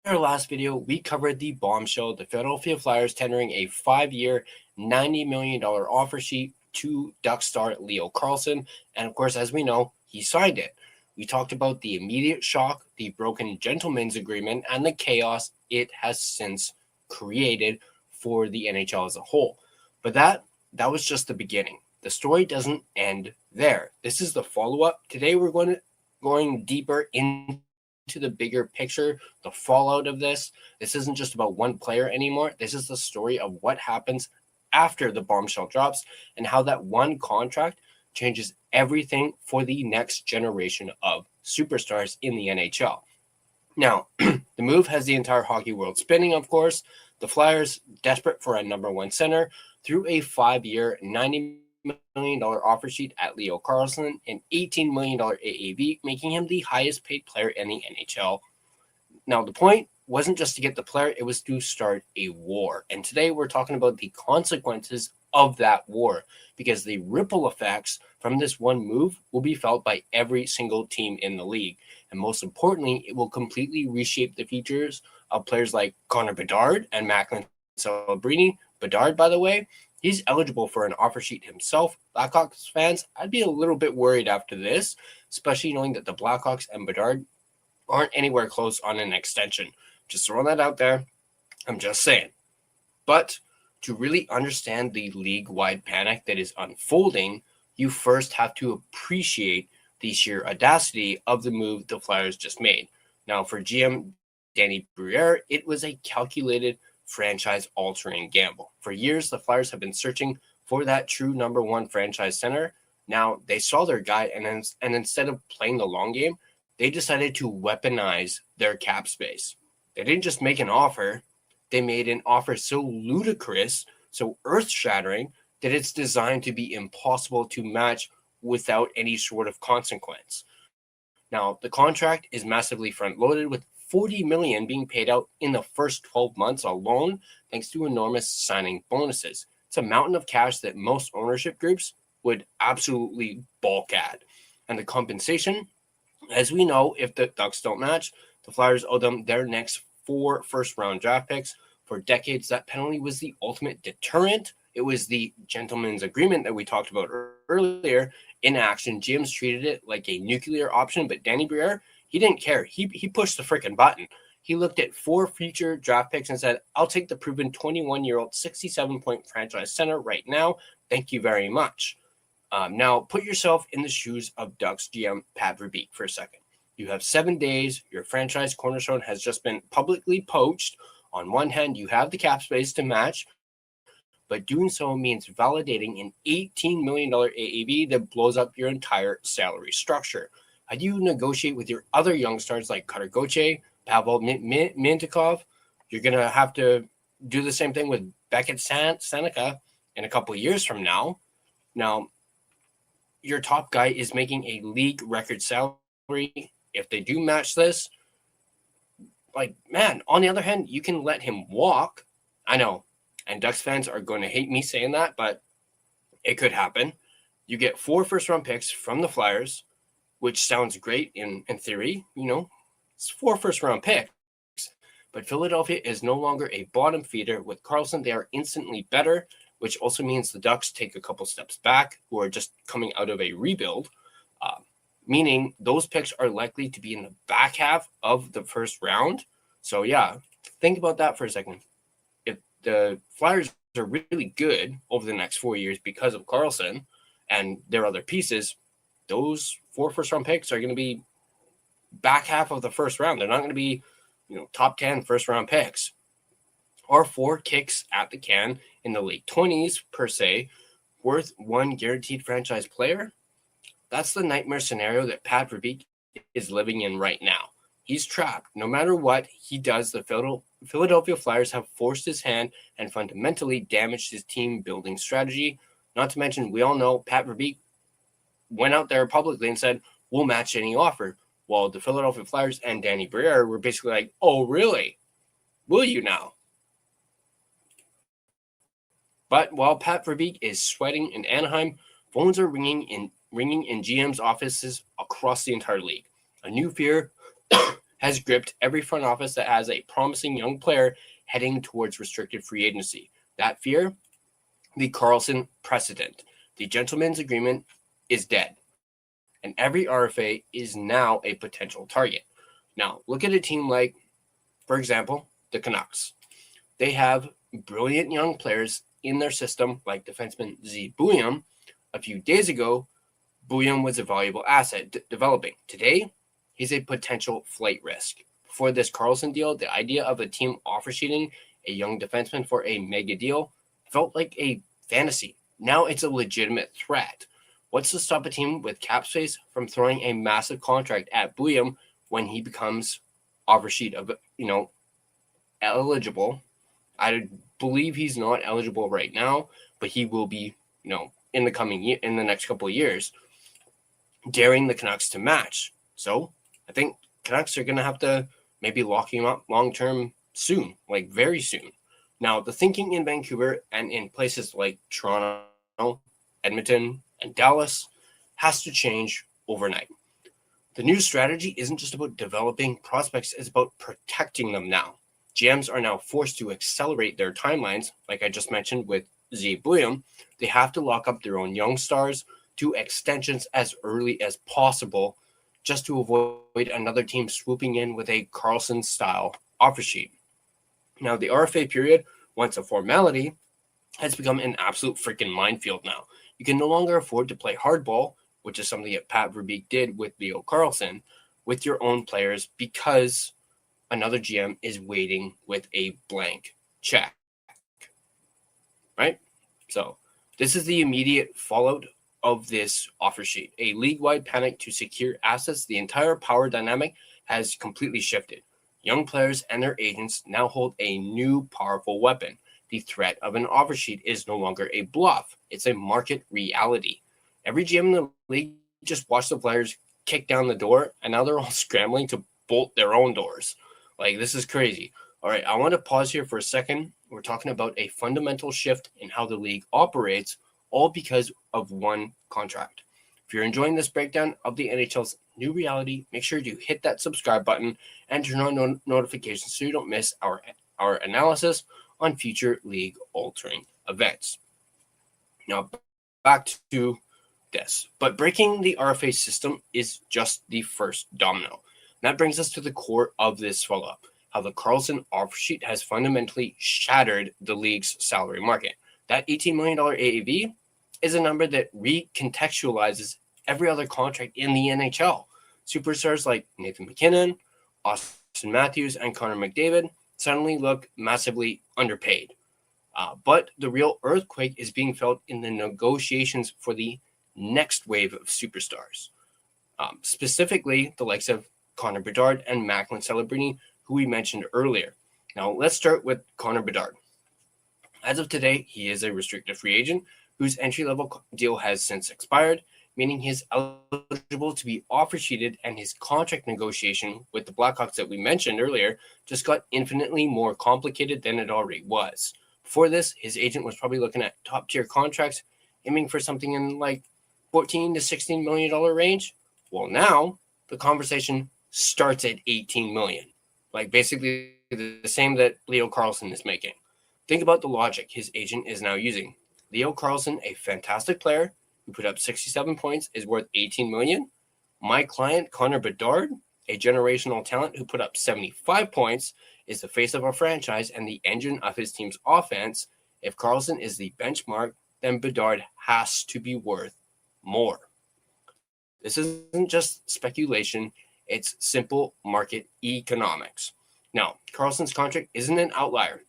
our last video, we covered the bombshell, the Philadelphia Flyers tendering a 5-year, $90 million offer sheet to Ducks star Leo Carlsson. And of course, as we know, he signed it. We talked about the immediate shock, the broken gentleman's agreement, and the chaos it has since created for the NHL as a whole. But that was just the beginning. The story doesn't end there. This is the follow-up. Today we're going deeper into the bigger picture, the fallout of this. This isn't just about one player anymore. This is the story of what happens after the bombshell drops and how that one contract changes everything for the next generation of superstars in the NHL. Now, the move has the entire hockey world spinning, of course. The Flyers, desperate for a number one center, threw a 5-year, $90 million offer sheet at Leo Carlsson, an $18 million AAV, making him the highest paid player in the NHL. Now, the point wasn't just to get the player, it was to start a war. And today we're talking about the consequences of that war, because the ripple effects from this one move will be felt by every single team in the league. And most importantly, it will completely reshape the futures of players like Connor Bedard and Macklin Celebrini. Bedard, by the way, he's eligible for an offer sheet himself. Blackhawks fans, I'd be a little bit worried after this, especially knowing that the Blackhawks and Bedard aren't anywhere close on an extension. Just throwing that out there. I'm just saying. But to really understand the league-wide panic that is unfolding, you first have to appreciate the sheer audacity of the move the Flyers just made. Now, for GM Danny Brière, it was a calculated, franchise-altering gamble. For years, the Flyers have been searching for that true number one franchise center. Now, they saw their guy, and instead of playing the long game, they decided to weaponize their cap space. They didn't just make an offer. They made an offer so ludicrous, so earth-shattering, that it's designed to be impossible to match without any sort of consequence. Now, the contract is massively front-loaded, with $40 million being paid out in the first 12 months alone, thanks to enormous signing bonuses. It's a mountain of cash that most ownership groups would absolutely balk at. And the compensation, as we know, if the Ducks don't match, the Flyers owe them their next 4 first-round draft picks. For decades, that penalty was the ultimate deterrent. It was the gentleman's agreement that we talked about earlier. In action, GMs treated it like a nuclear option, but Danny Brière, he didn't care. He pushed the freaking button. He looked at 4 future draft picks and said, I'll take the proven 21-year-old 67-point franchise center right now. Thank you very much. Now, put yourself in the shoes of Ducks GM Pat Verbeek for a second. You have 7 days. Your franchise cornerstone has just been publicly poached. On one hand, you have the cap space to match, but doing so means validating an $18 million AAV that blows up your entire salary structure. How do you negotiate with your other young stars like Cutter Gauthier, Pavel Mintyukov? You're going to have to do the same thing with Beckett Seneca in a couple of years from now. Now, your top guy is making a league record salary. If they do match this, on the other hand, you can let him walk. I know, and Ducks fans are going to hate me saying that, but it could happen. You get 4 first-round picks from the Flyers, which sounds great in theory. It's 4 first-round picks. But Philadelphia is no longer a bottom feeder. With Carlsson, they are instantly better, which also means the Ducks take a couple steps back, who are just coming out of a rebuild, meaning those picks are likely to be in the back half of the first round. So, yeah, think about that for a second. If the Flyers are really good over the next 4 years because of Carlsson and their other pieces, those 4 first-round picks are going to be back half of the first round. They're not going to be, top 10 first-round picks, or 4 kicks at the can in the late 20s, per se, worth 1 guaranteed franchise player. That's the nightmare scenario that Pat Verbeek is living in right now. He's trapped. No matter what he does, the Philadelphia Flyers have forced his hand and fundamentally damaged his team-building strategy. Not to mention, we all know Pat Verbeek went out there publicly and said, we'll match any offer. While the Philadelphia Flyers and Danny Brière were basically like, oh, really? Will you now? But while Pat Verbeek is sweating in Anaheim, phones are ringing in GM's offices across the entire league. A new fear has gripped every front office that has a promising young player heading towards restricted free agency. That fear? The Carlsson Precedent. The gentleman's agreement is dead, and every RFA is now a potential target. Now, look at a team like, for example, the Canucks. They have brilliant young players in their system, like defenseman Z. Bouillon. A few days ago, Bouillon was a valuable asset developing. Today, he's a potential flight risk. For this Carlsson deal, the idea of a team offer sheeting a young defenseman for a mega deal felt like a fantasy. Now it's a legitimate threat. What's to stop a team with cap space from throwing a massive contract at Bouillon when he becomes offer sheet of, eligible? I believe he's not eligible right now, but he will be, in the next couple of years, daring the Canucks to match. So I think Canucks are going to have to maybe lock him up long-term soon, like very soon. Now, the thinking in Vancouver and in places like Toronto, Edmonton, and Dallas has to change overnight. The new strategy isn't just about developing prospects, it's about protecting them now. GMs are now forced to accelerate their timelines, like I just mentioned with Z. Bouillon. They have to lock up their own young stars to extensions as early as possible just to avoid another team swooping in with a Carlsson-style offer sheet. Now, the RFA period, once a formality, has become an absolute freaking minefield now. You can no longer afford to play hardball, which is something that Pat Verbeek did with Leo Carlsson, with your own players because another GM is waiting with a blank check. Right? So this is the immediate fallout of this offer sheet. A league-wide panic to secure assets. The entire power dynamic has completely shifted. Young players and their agents now hold a new powerful weapon. The threat of an offer sheet is no longer a bluff. It's a market reality. Every GM in the league just watched the players kick down the door, and now they're all scrambling to bolt their own doors. Like, this is crazy. All right, I want to pause here for a second. We're talking about a fundamental shift in how the league operates, all because of one contract. If you're enjoying this breakdown of the NHL's new reality, make sure to hit that subscribe button and turn on notifications so you don't miss our analysis on future league-altering events. Now, back to this. But breaking the RFA system is just the first domino. That brings us to the core of this follow-up, how the Carlsson offer sheet has fundamentally shattered the league's salary market. That $18 million AAV is a number that recontextualizes every other contract in the NHL. Superstars like Nathan McKinnon, Austin Matthews, and Connor McDavid suddenly look massively underpaid. But the real earthquake is being felt in the negotiations for the next wave of superstars, specifically the likes of Connor Bedard and Macklin Celebrini, who we mentioned earlier. Now, let's start with Connor Bedard. As of today, he is a restricted free agent whose entry-level deal has since expired, meaning he's eligible to be offer sheeted, and his contract negotiation with the Blackhawks that we mentioned earlier just got infinitely more complicated than it already was. Before this, his agent was probably looking at top-tier contracts, aiming for something in like $14 to $16 million range. Well, now the conversation starts at $18 million, like basically the same that Leo Carlsson is making. Think about the logic his agent is now using. Leo Carlsson, a fantastic player who put up 67 points, is worth $18 million. My client, Connor Bedard, a generational talent who put up 75 points, is the face of our franchise and the engine of his team's offense. If Carlsson is the benchmark, then Bedard has to be worth more. This isn't just speculation, it's simple market economics. Now, Carlsson's contract isn't an outlier.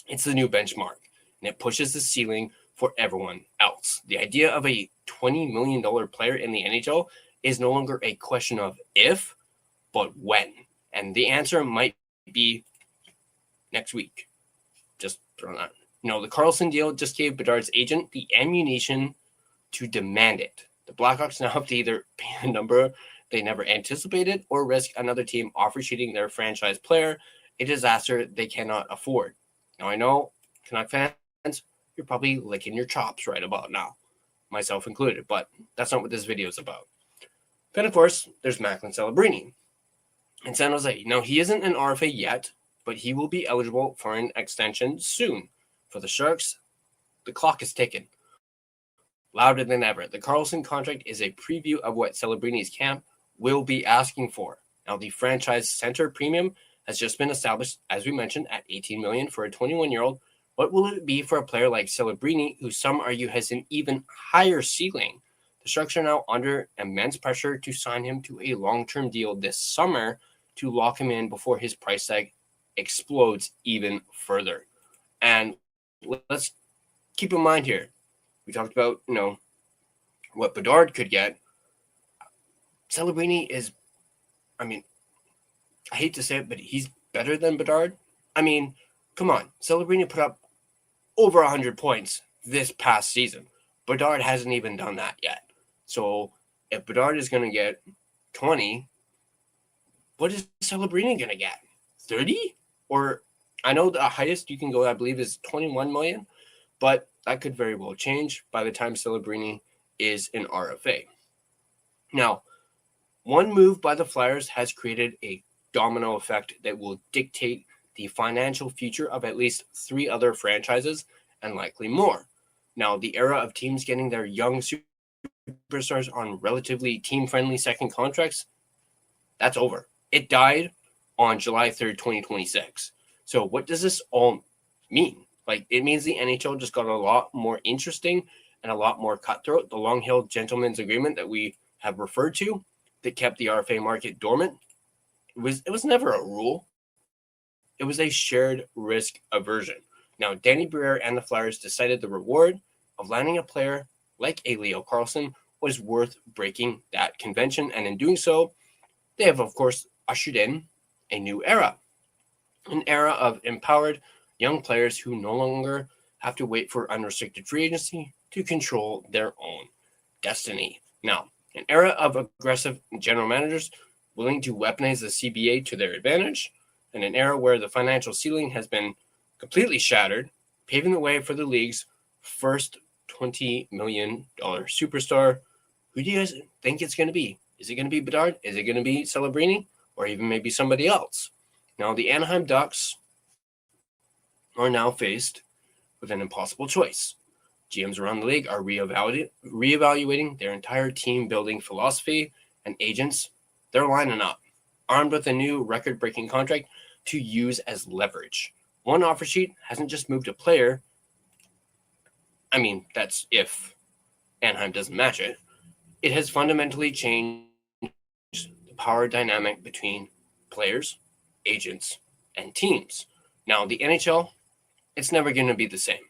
It's the new benchmark, and it pushes the ceiling for everyone else. The idea of a $20 million player in the NHL is no longer a question of if, but when. And the answer might be next week. Just throwing that. The Carlsson deal just gave Bedard's agent the ammunition to demand it. The Blackhawks now have to either pay a number they never anticipated or risk another team offer sheeting their franchise player, a disaster they cannot afford. Now, I know, Canuck fans, you're probably licking your chops right about now, myself included, but that's not what this video is about. Then, of course, there's Macklin Celebrini. in San Jose. Now, he isn't an RFA yet, but he will be eligible for an extension soon. For the Sharks, the clock is ticking louder than ever. The Carlsson contract is a preview of what Celebrini's camp will be asking for. Now, the franchise center premium has just been established, as we mentioned, at $18 million for a 21-year-old. What will it be for a player like Celebrini, who some argue has an even higher ceiling? The Sharks are now under immense pressure to sign him to a long-term deal this summer to lock him in before his price tag explodes even further. And let's keep in mind here, we talked about, what Bedard could get. Celebrini is, I hate to say it, but he's better than Bedard. Come on. Celebrini put up over 100 points this past season. Bedard hasn't even done that yet. So if Bedard is going to get 20, what is Celebrini going to get? 30? Or I know the highest you can go, I believe, is 21 million, but that could very well change by the time Celebrini is an RFA. Now, one move by the Flyers has created a domino effect that will dictate the financial future of at least 3 other franchises and likely more. Now, the era of teams getting their young superstars on relatively team-friendly second contracts, that's over. It died on July 3rd, 2026. So what does this all mean? It means the NHL just got a lot more interesting and a lot more cutthroat. The long-held gentleman's agreement that we have referred to that kept the RFA market dormant, it was never a rule. It was a shared risk aversion. Now, Danny Brière and the Flyers decided the reward of landing a player like a Leo Carlsson was worth breaking that convention. And in doing so, they have, of course, ushered in a new era, an era of empowered young players who no longer have to wait for unrestricted free agency to control their own destiny. Now, an era of aggressive general managers willing to weaponize the CBA to their advantage, and an era where the financial ceiling has been completely shattered, paving the way for the league's first $20 million superstar. Who do you guys think it's going to be? Is it going to be Bedard? Is it going to be Celebrini? Or even maybe somebody else? Now, the Anaheim Ducks are now faced with an impossible choice. GMs around the league are reevaluating their entire team-building philosophy, and agents, they're lining up, armed with a new record-breaking contract to use as leverage. One offer sheet hasn't just moved a player. That's if Anaheim doesn't match it. It has fundamentally changed the power dynamic between players, agents, and teams. Now, the NHL, it's never going to be the same.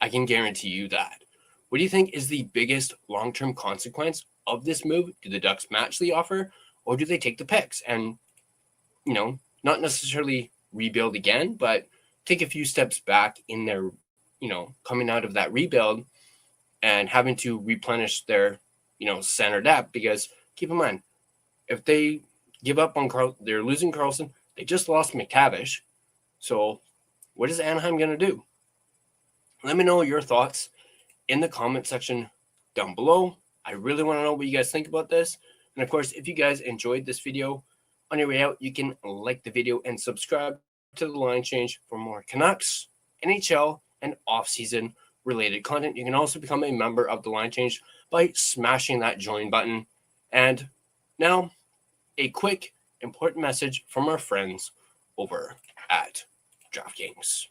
I can guarantee you that. What do you think is the biggest long-term consequence of this move? Do the Ducks match the offer, or do they take the picks and, not necessarily rebuild again, but take a few steps back in their, coming out of that rebuild and having to replenish their, center depth? Because keep in mind, if they give up on they're losing Carlsson. They just lost McTavish. So what is Anaheim going to do? Let me know your thoughts in the comment section down below. I really want to know what you guys think about this. And of course, if you guys enjoyed this video, on your way out, you can like the video and subscribe to the Line Change for more Canucks, NHL, and off-season related content. You can also become a member of the Line Change by smashing that join button. And now, a quick, important message from our friends over at DraftKings.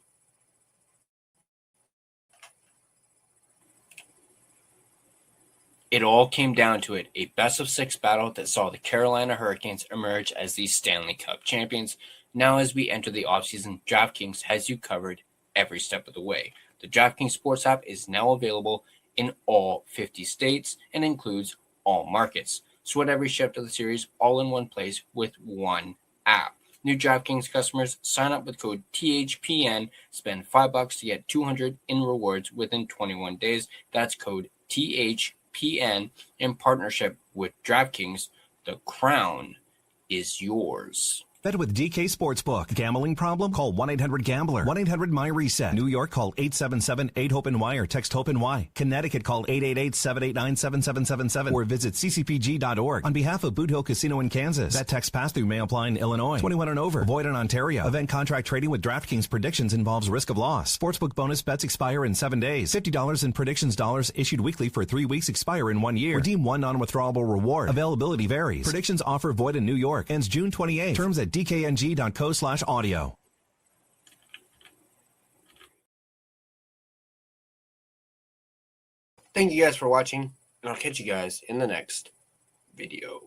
It all came down to it, a best-of-6 battle that saw the Carolina Hurricanes emerge as the Stanley Cup champions. Now, as we enter the offseason, DraftKings has you covered every step of the way. The DraftKings Sports app is now available in all 50 states and includes all markets. Sweat every shift of the series all in one place with one app. New DraftKings customers sign up with code THPN, spend $5 to get $200 in rewards within 21 days. That's code THPN in partnership with DraftKings. The crown is yours. Bet with DK Sportsbook. Gambling problem? Call 1-800-GAMBLER. 1-800-MY-RESET. New York, call 877-8-HOPE-NY or text HOPE-NY. Connecticut, call 888-789-7777 or visit ccpg.org. On behalf of Boot Hill Casino in Kansas, that text pass-through may apply in Illinois. 21 and over. Void in Ontario. Event contract trading with DraftKings predictions involves risk of loss. Sportsbook bonus bets expire in 7 days. $50 in predictions dollars issued weekly for 3 weeks expire in 1 year. Redeem one non-withdrawable reward. Availability varies. Predictions offer void in New York. Ends June 28. Terms at dkng.co/audio. Thank you guys for watching, and I'll catch you guys in the next video.